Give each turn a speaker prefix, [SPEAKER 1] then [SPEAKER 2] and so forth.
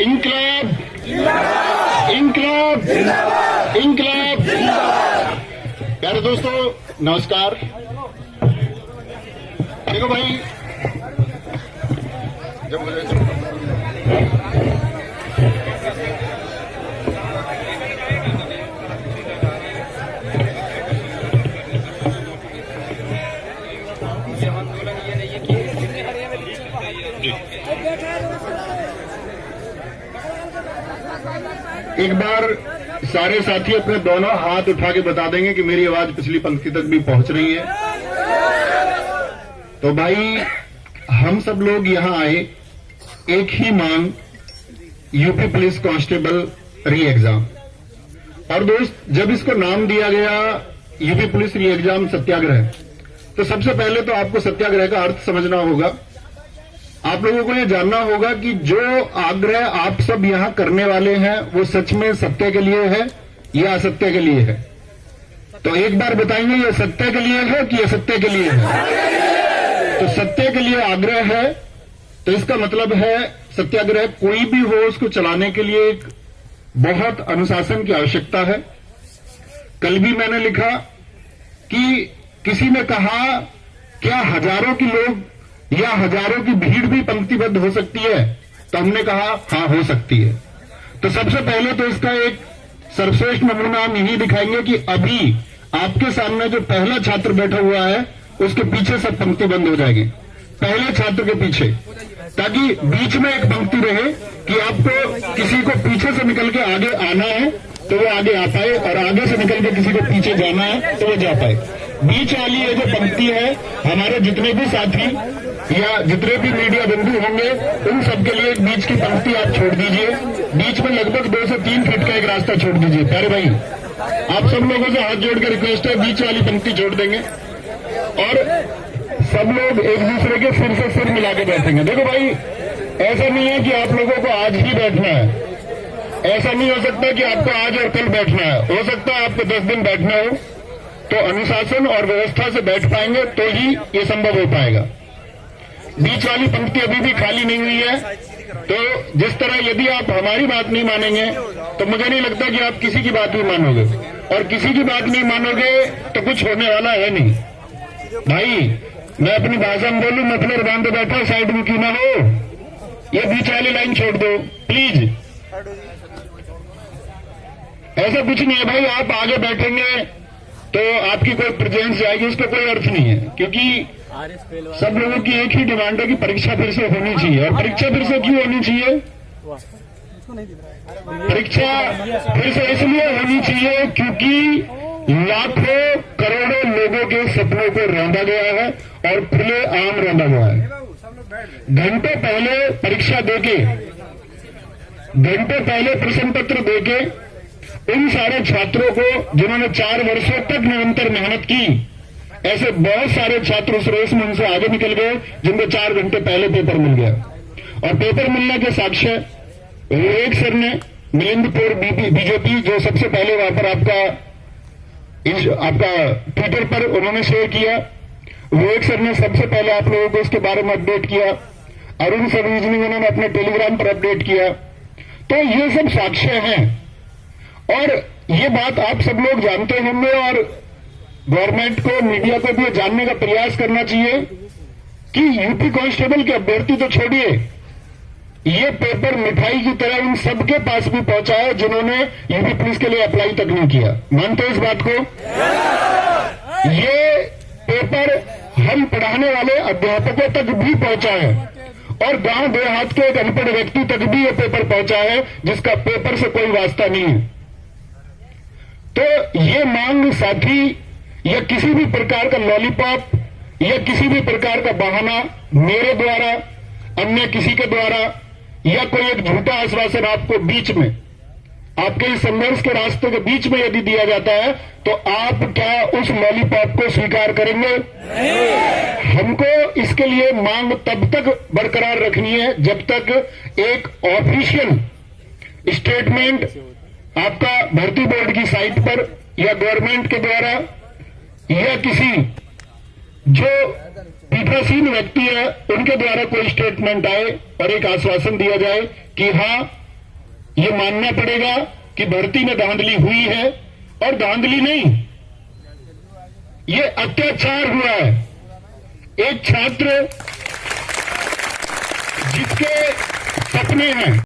[SPEAKER 1] इंकलाब इंकलाब इंकलाब। प्यारे दोस्तों नमस्कार। देखो भाई, जब एक बार सारे साथी अपने दोनों हाथ उठा के बता देंगे कि मेरी आवाज पिछली पंक्ति तक भी पहुंच रही है। तो भाई हम सब लोग यहां आए, एक ही मांग, यूपी पुलिस कांस्टेबल री एग्जाम। और दोस्त, जब इसको नाम दिया गया यूपी पुलिस री एग्जाम सत्याग्रह, तो सबसे पहले तो आपको सत्याग्रह का अर्थ समझना होगा। आप लोगों को यह जानना होगा कि जो आग्रह आप सब यहां करने वाले हैं वो सच में सत्य के लिए है या असत्य के लिए है। तो एक बार बताएंगे, ये सत्य के लिए है कि असत्य के लिए है? तो सत्य के लिए आग्रह है, तो इसका मतलब है सत्याग्रह कोई भी हो उसको चलाने के लिए एक बहुत अनुशासन की आवश्यकता है। कल भी मैंने लिखा कि किसी ने कहा क्या हजारों के लोग या हजारों की भीड़ भी पंक्तिबद्ध हो सकती है? तो हमने कहा हां, हो सकती है। तो सबसे पहले तो इसका एक सर्वश्रेष्ठ नमूना हम यही दिखाएंगे कि अभी आपके सामने जो पहला छात्र बैठा हुआ है उसके पीछे सब पंक्तिबद्ध हो जाएंगे, पहले छात्र के पीछे, ताकि बीच में एक पंक्ति रहे कि आपको किसी को पीछे से निकल के आगे आना है तो वो आगे आ पाए, और आगे से निकल के किसी को पीछे जाना है तो वो जा पाए। बीच वाली ये जो पंक्ति है, हमारे जितने भी साथी या जितने भी मीडिया बंधु होंगे उन सबके लिए बीच की पंक्ति आप छोड़ दीजिए। बीच में लगभग 2 से 3 फीट का एक रास्ता छोड़ दीजिए। प्यारे भाई, आप सब लोगों से हाथ जोड़ कर रिक्वेस्ट है, बीच वाली पंक्ति छोड़ देंगे और सब लोग एक दूसरे के सिर से सिर मिला के बैठेंगे। देखो भाई, ऐसा नहीं है कि आप लोगों को आज ही बैठना है, ऐसा नहीं हो सकता कि आपको आज और कल बैठना है। हो सकता है आपको 10 दिन बैठना हो, तो अनुशासन और व्यवस्था से बैठ पाएंगे तो ही ये संभव हो पाएगा। बीच वाली पंक्ति अभी भी खाली नहीं हुई है, तो जिस तरह यदि आप हमारी बात नहीं मानेंगे तो मुझे नहीं लगता कि आप किसी की बात भी मानोगे, और किसी की बात नहीं मानोगे तो कुछ होने वाला है नहीं। भाई, मैं अपनी भाषा में बोलूं, मफलर बांधे बैठा, साइड में क्यों ना हो, ये बीच वाली लाइन छोड़ दो प्लीज। ऐसा कुछ नहीं है भाई, आप आगे बैठेंगे तो आपकी कोई प्रेजेंस जाएगी, उसका कोई अर्थ नहीं है, क्योंकि सब लोगों की एक ही डिमांड है कि परीक्षा फिर से होनी चाहिए। और परीक्षा फिर से क्यों होनी चाहिए? परीक्षा फिर से इसलिए होनी चाहिए क्योंकि लाखों करोड़ों लोगों के सपनों को रौंदा गया है और खुले आम रौंदा गया है। घंटे पहले परीक्षा देके, घंटे पहले प्रश्न पत्र देके उन सारे छात्रों को जिन्होंने 4 वर्षों तक निरंतर मेहनत की, ऐसे बहुत सारे छात्र उस रेस में उनसे आगे निकल गए जिनको 4 घंटे पहले पेपर मिल गया। और पेपर मिलने के साक्ष्य विवेक सर ने मिलिंदपुर बीजेपी, जो सबसे पहले वहां पर आपका ट्विटर पर उन्होंने शेयर किया, विवेक सर ने सबसे पहले आप लोगों को इसके बारे में अपडेट किया। अरुण सर्वजनिक उन्होंने अपने टेलीग्राम पर अपडेट किया। तो ये सब साक्ष्य हैं और ये बात आप सब लोग जानते होंगे, और गवर्नमेंट को, मीडिया को भी जानने का प्रयास करना चाहिए कि यूपी कांस्टेबल के अभ्यर्थी तो छोड़िए, ये पेपर मिठाई की तरह उन सबके पास भी पहुंचा है जिन्होंने यूपी पुलिस के लिए अप्लाई तक नहीं किया। मानते हो इस बात को? ये पेपर हम पढ़ाने वाले अध्यापकों तक भी पहुंचा है और गांव देहात के एक अनपढ़ व्यक्ति तक भी ये पेपर पहुंचा है जिसका पेपर से कोई वास्ता नहीं है। तो ये मांग साथी या किसी भी प्रकार का लॉलीपॉप या किसी भी प्रकार का बहाना मेरे द्वारा, अन्य किसी के द्वारा, या कोई एक झूठा आश्वासन आपको बीच में, आपके इस संघर्ष के रास्ते के बीच में यदि दिया जाता है तो आप क्या उस लॉलीपॉप को स्वीकार करेंगे? हमको इसके लिए मांग तब तक बरकरार रखनी है जब तक एक ऑफिशियल स्टेटमेंट आपका भर्ती बोर्ड की साइट पर या गवर्नमेंट के द्वारा या किसी जो पीठासीन व्यक्ति है उनके द्वारा कोई स्टेटमेंट आए और एक आश्वासन दिया जाए कि हां, ये मानना पड़ेगा कि भर्ती में धांधली हुई है, और धांधली नहीं, ये अत्याचार हुआ है। एक छात्र जिसके सपने हैं